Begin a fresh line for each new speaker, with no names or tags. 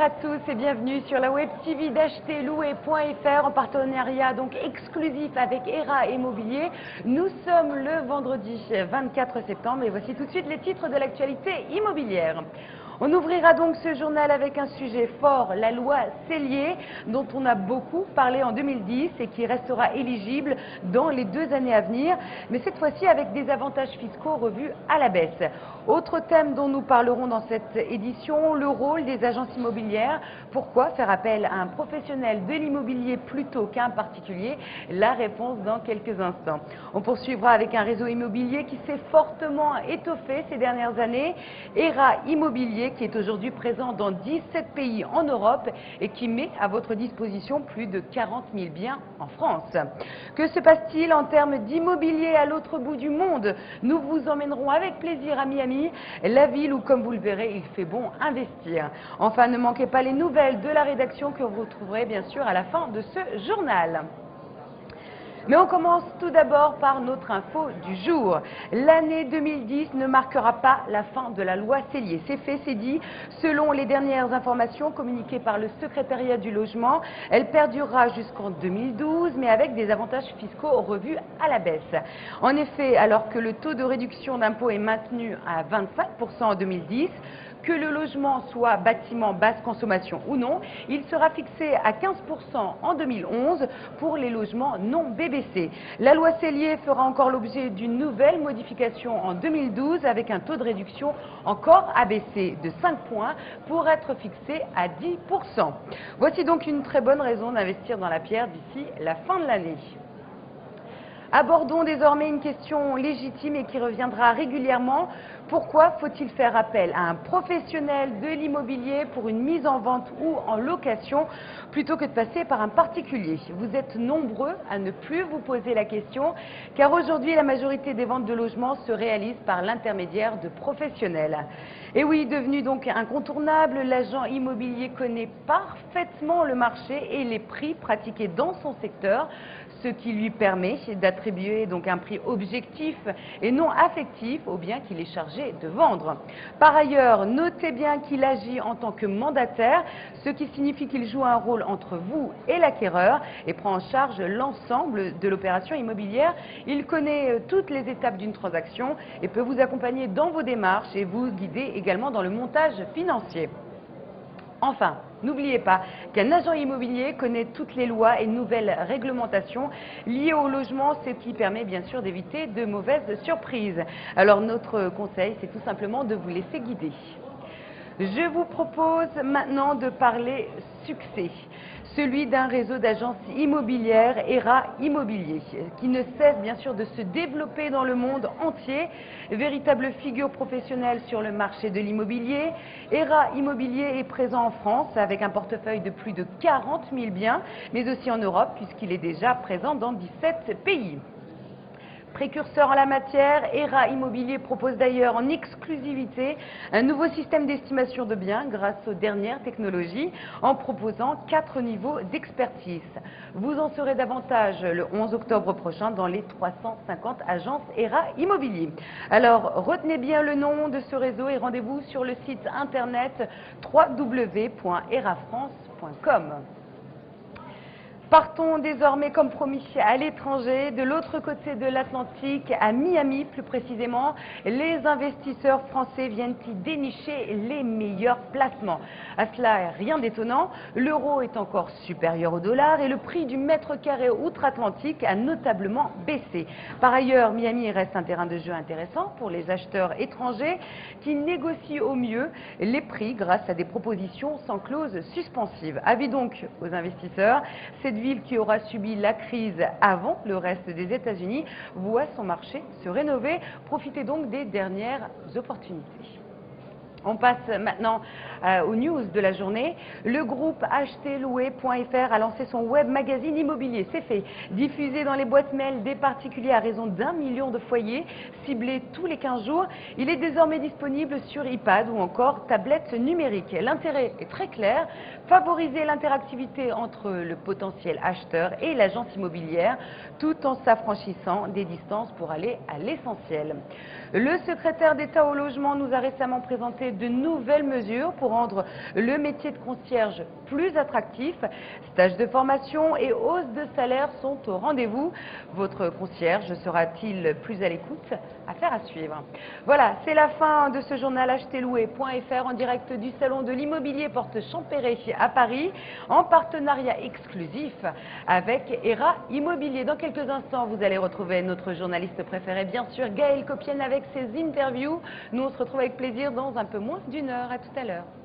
à tous et bienvenue sur la web TV d'acheterlouer.fr en partenariat donc exclusif avec ERA Immobilier. Nous sommes le vendredi 24 septembre et voici tout de suite les titres de l'actualité immobilière. On ouvrira donc ce journal avec un sujet fort, la loi Sellier, dont on a beaucoup parlé en 2010 et qui restera éligible dans les 2 années à venir, mais cette fois-ci avec des avantages fiscaux revus à la baisse. Autre thème dont nous parlerons dans cette édition, le rôle des agences immobilières. Pourquoi faire appel à un professionnel de l'immobilier plutôt qu'à un particulier? La réponse dans quelques instants. On poursuivra avec un réseau immobilier qui s'est fortement étoffé ces dernières années, ERA Immobilier, qui est aujourd'hui présent dans 17 pays en Europe et qui met à votre disposition plus de 40 000 biens en France. Que se passe-t-il en termes d'immobilier à l'autre bout du monde? Nous vous emmènerons avec plaisir à Miami, la ville où, comme vous le verrez, il fait bon investir. Enfin, ne manquez pas les nouvelles de la rédaction que vous retrouverez bien sûr à la fin de ce journal. Mais on commence tout d'abord par notre info du jour. L'année 2010 ne marquera pas la fin de la loi Sellier. C'est fait, c'est dit. Selon les dernières informations communiquées par le secrétariat du logement, elle perdurera jusqu'en 2012, mais avec des avantages fiscaux revus à la baisse. En effet, alors que le taux de réduction d'impôt est maintenu à 25% en 2010, que le logement soit bâtiment basse consommation ou non, il sera fixé à 15% en 2011 pour les logements non BBC. La loi Sellier fera encore l'objet d'une nouvelle modification en 2012 avec un taux de réduction encore abaissé de 5 points pour être fixé à 10%. Voici donc une très bonne raison d'investir dans la pierre d'ici la fin de l'année. Abordons désormais une question légitime et qui reviendra régulièrement. Pourquoi faut-il faire appel à un professionnel de l'immobilier pour une mise en vente ou en location plutôt que de passer par un particulier? Vous êtes nombreux à ne plus vous poser la question car aujourd'hui la majorité des ventes de logements se réalisent par l'intermédiaire de professionnels. Et oui, devenu donc incontournable, l'agent immobilier connaît parfaitement le marché et les prix pratiqués dans son secteur, ce qui lui permet d'attribuer donc un prix objectif et non affectif aux biens qu'il est chargé de vendre. Par ailleurs, notez bien qu'il agit en tant que mandataire, ce qui signifie qu'il joue un rôle entre vous et l'acquéreur et prend en charge l'ensemble de l'opération immobilière. Il connaît toutes les étapes d'une transaction et peut vous accompagner dans vos démarches et vous guider également dans le montage financier. Enfin, n'oubliez pas qu'un agent immobilier connaît toutes les lois et nouvelles réglementations liées au logement, ce qui permet bien sûr d'éviter de mauvaises surprises. Alors notre conseil, c'est tout simplement de vous laisser guider. Je vous propose maintenant de parler succès, celui d'un réseau d'agences immobilières, ERA Immobilier, qui ne cesse bien sûr de se développer dans le monde entier. Véritable figure professionnelle sur le marché de l'immobilier, ERA Immobilier est présent en France avec un portefeuille de plus de 40 000 biens, mais aussi en Europe puisqu'il est déjà présent dans 17 pays. Précurseur en la matière, ERA Immobilier propose d'ailleurs en exclusivité un nouveau système d'estimation de biens grâce aux dernières technologies en proposant 4 niveaux d'expertise. Vous en saurez davantage le 11 octobre prochain dans les 350 agences ERA Immobilier. Alors retenez bien le nom de ce réseau et rendez-vous sur le site internet www.erafrance.com. Partons désormais, comme promis, à l'étranger, de l'autre côté de l'Atlantique, à Miami plus précisément. Les investisseurs français viennent y dénicher les meilleurs placements. À cela, rien d'étonnant, l'euro est encore supérieur au dollar et le prix du mètre carré outre-Atlantique a notablement baissé. Par ailleurs, Miami reste un terrain de jeu intéressant pour les acheteurs étrangers qui négocient au mieux les prix grâce à des propositions sans clause suspensive. Avis donc aux investisseurs, cette ville qui aura subi la crise avant le reste des États-Unis voit son marché se rénover. Profitez donc des dernières opportunités. On passe maintenant aux news de la journée. Le groupe acheterlouer.fr a lancé son web magazine immobilier. C'est fait. Diffusé dans les boîtes mail des particuliers à raison d'1 million de foyers, ciblé tous les 15 jours, il est désormais disponible sur iPad ou encore tablette numérique. L'intérêt est très clair, favoriser l'interactivité entre le potentiel acheteur et l'agence immobilière, tout en s'affranchissant des distances pour aller à l'essentiel. Le secrétaire d'État au logement nous a récemment présenté annoncé de nouvelles mesures pour rendre le métier de concierge plus attractif. Stages de formation et hausse de salaire sont au rendez-vous. Votre concierge sera-t-il plus à l'écoute? Affaire à suivre. Voilà, c'est la fin de ce journal acheterlouer.fr en direct du salon de l'immobilier Porte Champéret à Paris, en partenariat exclusif avec ERA Immobilier. Dans quelques instants, vous allez retrouver notre journaliste préféré, bien sûr, Gaël Copienne avec ses interviews. Nous, on se retrouve avec plaisir dans un peu moins d'une heure. À tout à l'heure.